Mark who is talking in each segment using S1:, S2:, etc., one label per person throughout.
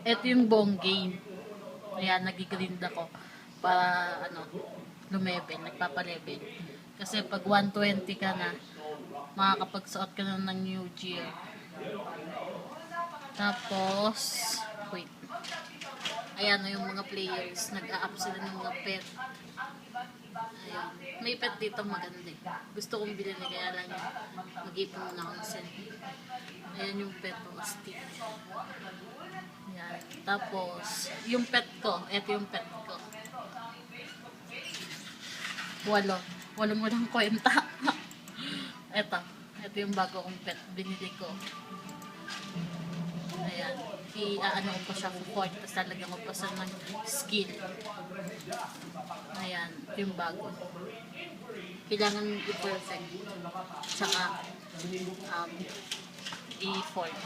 S1: Ito yung buong game. Ayan, nag-grind ako para lumebel, nagpapalevel. Kasi pag 120 ka na, makakapagsuot ka na ng New Gear. Tapos, wait. Ayan yung mga players, nag-a-up sila ng mga pet. Ayan. May pet dito maganda eh. Gusto kong bilhin kaya lang mag-ipon muna ako ng cent. Ayan yung pet ko, stick. Ayan. Tapos, yung pet ko, eto yung pet ko. Walang kwenta. Ito yung bago kong pet, binili ko. Ayan, i-ano ko pa siya for tapos lalagyan ko pa siya ng skill. Ayan, ito yung bago. Kailangan i-perfect. Tsaka, i-form.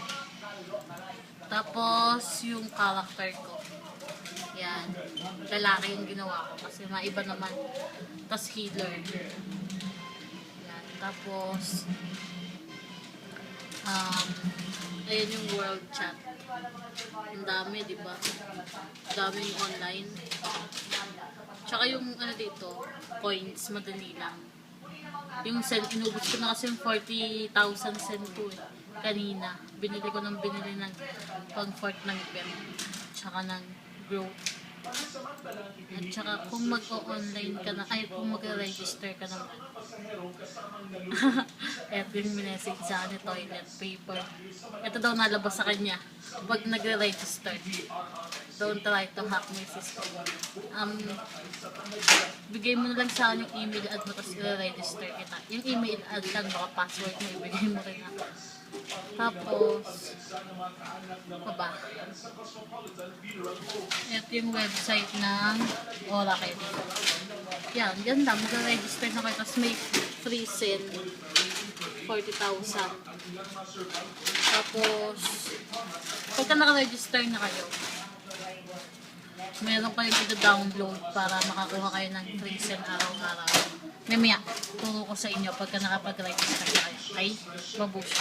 S1: Tapos, yung character ko. Yan, lalaki yung ginawa ko kasi maiba naman. Tapos healer. Yan, tapos ayan yung world chat. Ang dami, di ba? Daming online. Tsaka yung dito, coins, madali lang. Yung send, inubos ko na kasi yung 40,000 send ko eh. Kanina, binili ng pang-fort ng pet. Tsaka ng growth. At saka kung mag-online ka na, ay kung mag-register ka naman. Eto yung minessage sa akin, toilet paper. Ito daw nalabas sa kanya pag nagre-register. Don't try to hack my system. Bigay mo na lang sa akin yung email ad mo, tapos i-register kita. Yung email ad lang, baka password mo, ibigay mo rin ako. Tapos, ba? Ito yung website ng Oracle. Yan lang. Mag-register na kayo. Tapos may free sale. 40,000. Tapos, pagka naka-register na kayo, meron kayong ito-download para makakuha kayo ng free sale araw-araw. Mamaya, turo ko sa inyo pagka nakapag-register na kayo. Okay? Babush.